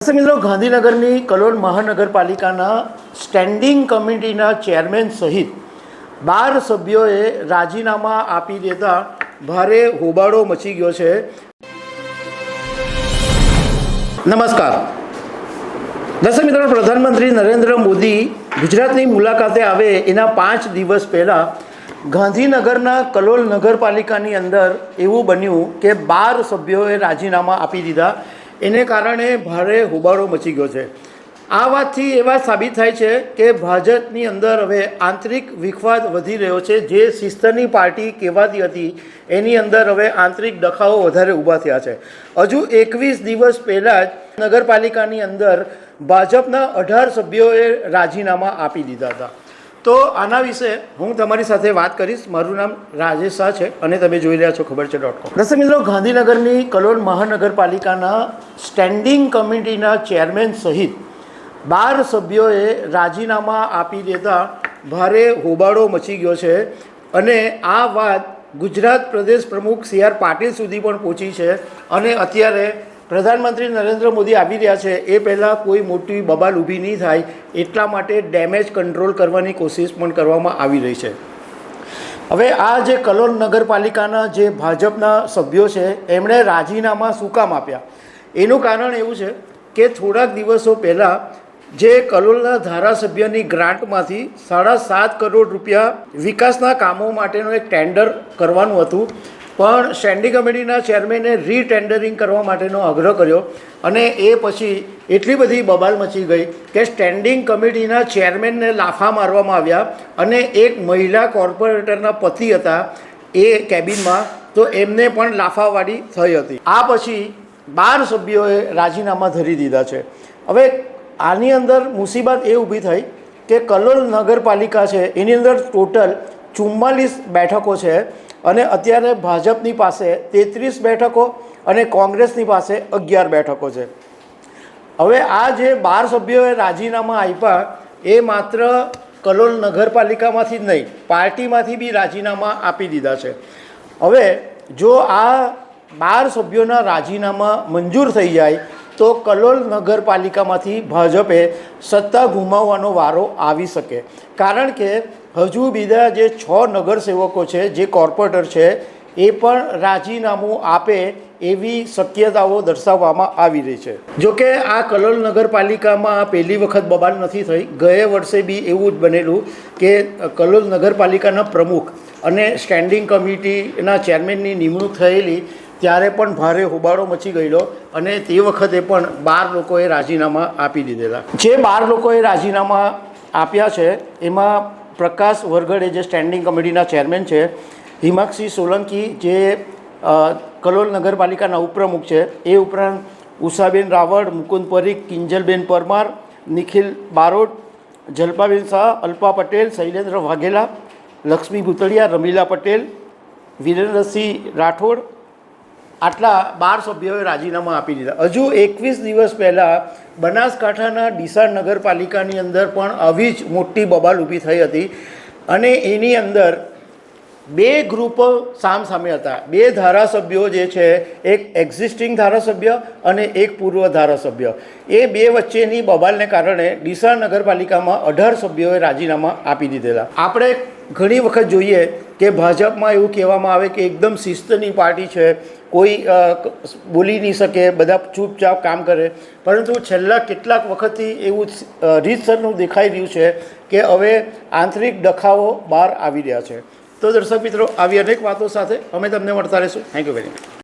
દર્શક મિત્રો, ગાંધીનગરની કલોલ મહાનગરપાલિકાના સ્ટેન્ડિંગ કમિટીના ચેરમેન સહિત 12 સભ્યોએ રાજીનામા આપી દેતા ભારે હોબાળો મચી ગયો છે. નમસ્કાર દર્શક મિત્રો, પ્રધાનમંત્રી નરેન્દ્ર મોદી ગુજરાતની મુલાકાતે આવે એના 5 દિવસ પહેલાં ગાંધીનગરના કલોલ નગરપાલિકાની અંદર એવું બન્યું કે 12 સભ્યોએ રાજીનામા આપી દીધા. એને કારણે ભારે હોબાળો મચી ગયો છે. આ વાતથી એ વાત સાબિત થાય છે કે ભાજપની અંદર હવે આંતરિક વિખવાદ વધી રહ્યો છે. જે શિસ્તની પાર્ટી કહેવાતી હતી એની અંદર હવે આંતરિક ડખાઓ વધારે ઊભા થયા છે. હજુ 21 દિવસ પહેલાં જ નગરપાલિકાની અંદર ભાજપના 18 સભ્યોએ રાજીનામા આપી દીધા હતા. તો આના વિશે હું તમારી સાથે વાત કરીશ. મારું નામ રાજેશ શાહ છે અને તમે જોઈ રહ્યા છો ખબરછે.com. દર્શક મિત્રો, ગાંધીનગરની કલોલ મહાનગરપાલિકાના સ્ટેન્ડિંગ કમિટીના ચેરમેન સહિત 12 સભ્યોએ રાજીનામા આપી દેતા ભારે હોબાળો મચી ગયો છે. અને આ વાત ગુજરાત પ્રદેશ પ્રમુખ CR પાટીલ સુધી પણ પહોંચી છે. અને અત્યારે પ્રધાનમંત્રી નરેન્દ્ર મોદી આવી રહ્યા છે એ પહેલાં કોઈ મોટી બબાલ ઊભી નહીં થાય એટલા માટે ડેમેજ કંટ્રોલ કરવાની કોશિશ પણ કરવામાં આવી રહી છે. હવે આ જે કલોલ નગરપાલિકાના જે ભાજપના સભ્યો છે એમણે રાજીનામા શું કામ આપ્યા એનું કારણ એવું છે કે થોડાક દિવસો પહેલાં જે કલોલના ધારાસભ્યની ગ્રાન્ટમાંથી 7.5 કરોડ રૂપિયા વિકાસના કામો માટેનું એક ટેન્ડર કરવાનું હતું. પણ સ્ટેન્ડિંગ કમિટીના ચેરમેને રીટેન્ડરિંગ કરવા માટેનો આગ્રહ કર્યો અને એ પછી એટલી બધી બબાલ મચી ગઈ કે સ્ટેન્ડિંગ કમિટીના ચેરમેનને લાફા મારવામાં આવ્યા. અને એક મહિલા કોર્પોરેટરના પતિ હતા એ કેબિનમાં, તો એમને પણ લાફાવાળી થઈ હતી. આ પછી 12 સભ્યોએ રાજીનામા ધરી દીધા છે. હવે આની અંદર મુસીબત એ ઊભી થઈ કે કલોલ નગરપાલિકા છે એની અંદર ટોટલ 44 બેઠકો છે. અને અત્યારે ભાજપની પાસે 33 બેઠકો અને કોંગ્રેસની પાસે 11 બેઠકો છે. હવે આ જે 12 સભ્યોએ રાજીનામા આપ્યા એ માત્ર કલોલ નગરપાલિકામાંથી જ નહીં, પાર્ટીમાંથી બી રાજીનામા આપી દીધા છે. હવે જો આ 12 સભ્યોના રાજીનામા મંજૂર થઈ જાય તો કલોલ નગરપાલિકામાંથી ભાજપે સત્તા ગુમાવવાનો વારો આવી શકે. કારણ કે હજુ બીજા જે 6 નગરસેવકો છે, જે કોર્પોરેટર છે, એ પણ રાજીનામું આપે એવી શક્યતાઓ દર્શાવવામાં આવી રહી છે. જોકે આ કલોલ નગરપાલિકામાં પહેલી વખત બબાલ નથી થઈ. ગયા વર્ષે બી એવું જ બનેલું કે કલોલ નગરપાલિકાના પ્રમુખ અને સ્ટેન્ડિંગ કમિટીના ચેરમેનની નિમણૂક થયેલી ત્યારે પણ ભારે હોબાળો મચી ગયેલો અને તે વખતે પણ 12 લોકોએ રાજીનામા આપી દીધેલા. જે 12 લોકોએ રાજીનામા આપ્યા છે એમાં પ્રકાશ વરગડે જે સ્ટેન્ડિંગ કમિટીના ચેરમેન છે, હિમાક્ષી સોલંકી જે કલોલ નગરપાલિકાના ઉપપ્રમુખ છે, એ ઉપરાંત ઉષાબેન રાવળ, મુકુંદ પરીખ, કિંજલબેન પરમાર, નિખિલ બારોટ, જલ્પાબેન શાહ, અલ્પા પટેલ, શૈલેન્દ્ર વાઘેલા, લક્ષ્મી ભૂતળિયા, રમીલા પટેલ, વિરેન્દ્રસિંહ રાઠોડ, આટલા 12 સભ્યોએ રાજીનામા આપી દીધા. હજુ 21 દિવસ પહેલાં બનાસકાંઠાના ડીસા નગરપાલિકાની અંદર પણ આવી જ મોટી બબાલ ઊભી થઈ હતી. અને એની અંદર 2 ગ્રુપો સામસામે હતા. 2 ધારાસભ્યો જે છે, એક એક્ઝિસ્ટિંગ ધારાસભ્ય અને એક પૂર્વ ધારાસભ્ય, એ 2 વચ્ચેની બબાલને કારણે ડીસા નગરપાલિકામાં 18 સભ્યોએ રાજીનામા આપી દીધેલા. આપણે ઘણી વખત જોઈએ કે ભાજપમાં એવું કહેવામાં આવે કે એકદમ શિસ્તની પાર્ટી છે, કોઈ બોલી નહીં શકે, બધા ચૂપચાપ કામ કરે. પરંતુ છેલ્લા કેટલાક વખતથી એવું રીતસરનું દેખાઈ રહ્યું છે કે હવે આંતરિક ડખાઓ બહાર આવી રહ્યા છે. તો દર્શક મિત્રો, આવી અનેક વાતો સાથે અમે તમને મળતા રહીશું. Thank you very much.